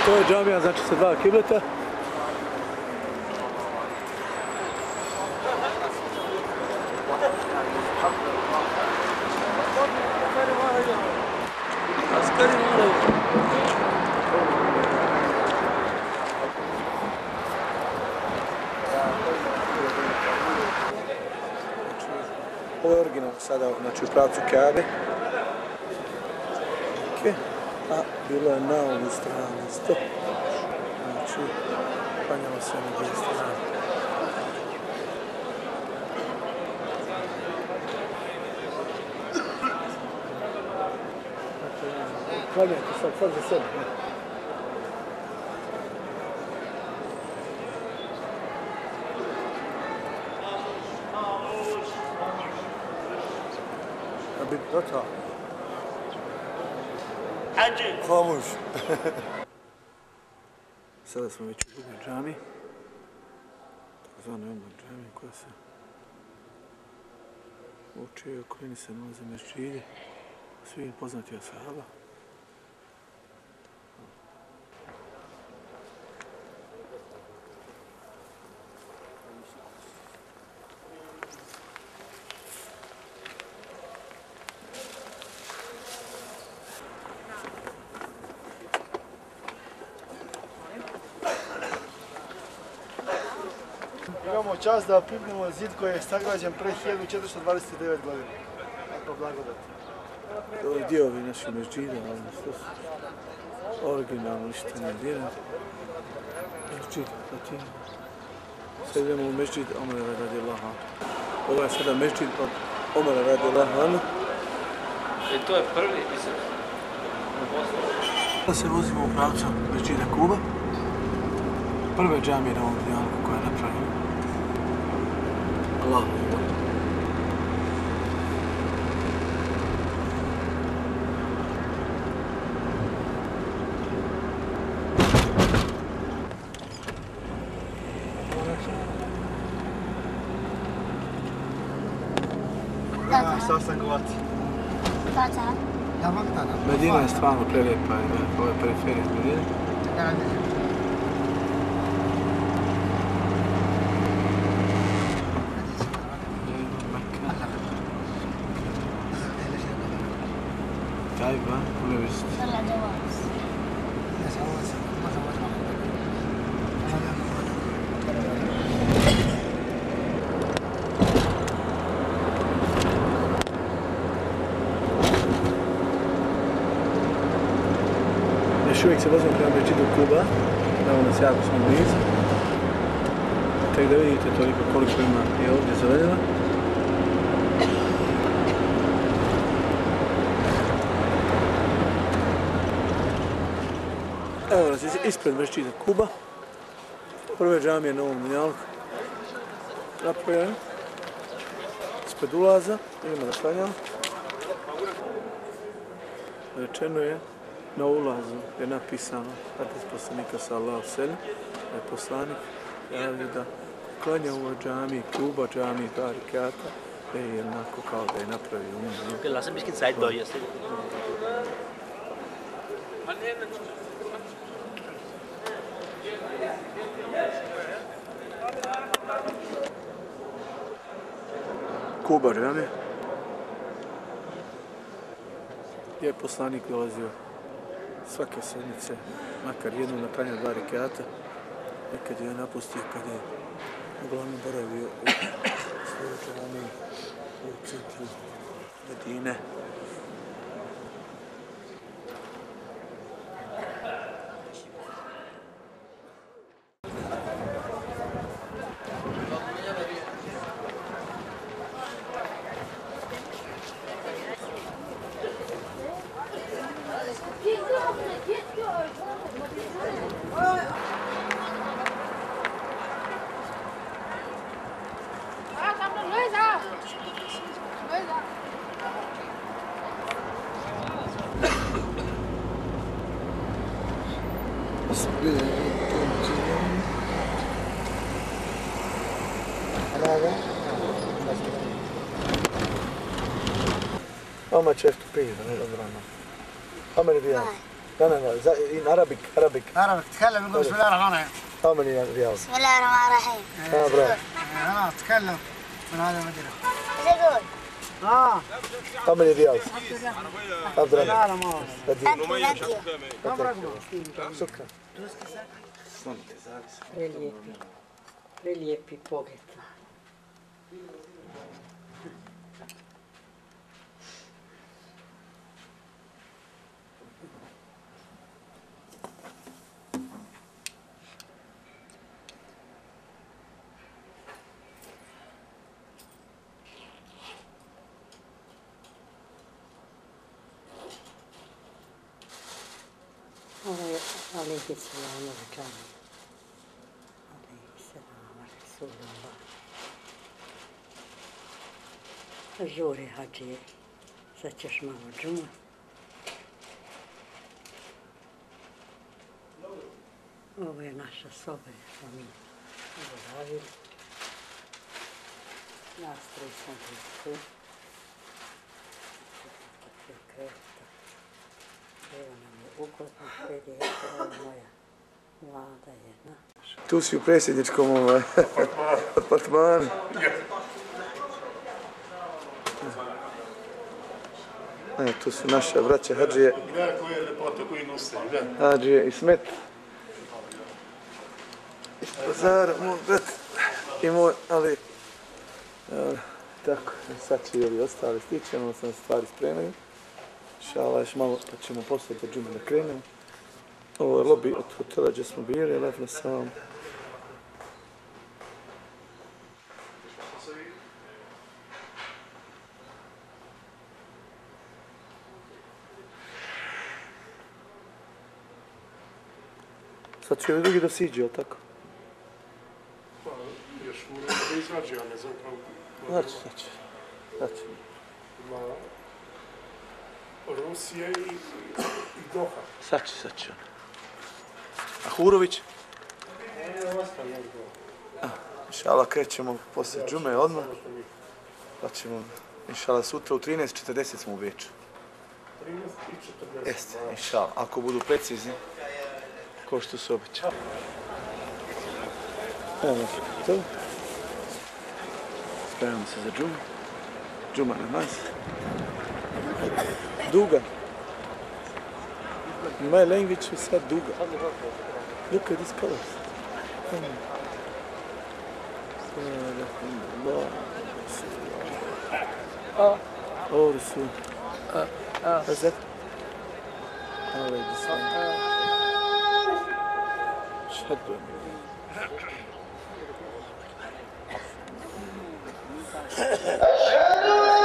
To je džamija, znači sa dva kibleta. Ovo je original sada, znači u pravcu Kabe. A bilo je na ovu stranu isto. Znači, klanjalo se na dvije strane. Klanjajte sad za sebe. A bi gotov. Hamuš. Sada smo već u drugoj džami. Takozvanoj oblak džami koja se uči i okolini se nalaze mešćidi. Svi poznati ashaba. Imamo čast da pripremimo zid koji je sagrađen pre 1429 godina. Ako blagodat. To je dio ovih naših mešđida, ali što su originalno ništa ne dira. Mešđid, Latina. Sad idemo u mešđid Omara radijallahu anhu. Ovo je sada mešđid od Omara radijallahu anhu. I to je prvi, mislim. Sada se vozimo u pravcu mešđida Kuba. Prve džamije na ovom dijalku koja je napravljena. Allahu akbar. Sastankovati. Medina je stvarno prelijepa, ovo je periferija Medine. Tajba, university. Još uvijek se vozimo prema mešđidu Kuba, evo nas jako smo blizu. Tek da vidite toliko koliko ima i ovdje zelenila. Evo nas ispred mešđida Kuba, prve džamije na ovom dunjalku napravljene, ispred ulaza, idemo da klanjamo. Rečeno je na ulazu je napisano hadis poslanika sallallahu alejhi ve sellem, da je poslanik javio da klanja u ovoj džamiji, Kuba džamiji, dva rekata, da je jednako kao da je napravio umru. Okay, lass ein bisschen Zeit da jetzt. Kuba džamija, gdje je poslanik dolazio svake sedmice, makar jednom na klanja dva rekata, nekad je napustio kad je uglavnom boravio u svojoj džamiji u centru Medine. how much I have to pay you? How many riyals? No, in Arabic. عربي تتكلم يقول بسم الله الرحمن الرحيم. How many riyals? بسم الله الرحمن الرحيم. Bravo. تتكلم من هذا المدينة. ايش اقول؟ How many riyals? Abdurrahman. لا لا ما ثانك يو. شكرا. Prelijepi pogled. عليه السلام ورحمة عليه السلام ورسول الله. Žuri hađije, sad ćeš malo džuma. Ovo je naša soba, smo mi obavili. Nastroj sam tu. Takve kreveta. Evo nam je ugodno, sve lijepo, ovo je moja vlada jedna. Tu si u predsjedničkom apartmanu. Tu su naše braće Hadžije. Gledaj koje ljepote koji nose, gledaj. Hadžije i Smet. Iz Pazara, moj brat i moj, ali... Tako, sad će i ovi ostali stići, ono sam stvari spremaju. Šala još malo, pa ćemo poslije do džume da krenemo. Ovo je lobby od hotela gdje smo bili, lepo sam. Sad će ovi drugi da siđe, jel' tako? Pa, još moram da izađe, a ne znam kako... Znači. Ima Rusije i Doha. Sad će on. A Hurović? Inšala krećemo poslije džume odmah. Pa ćemo, inšala sutra u 13:40 smo u Beču. 13 i 40. Jeste, inšala, ako budu precizni, ko što su običali. Evo to. Spremamo se za džumu. Džuma namaz. Duga. In my language we said duga. Look at these colors. Oh, this one. What's that? Oh, like this one. Shadwa. أشهد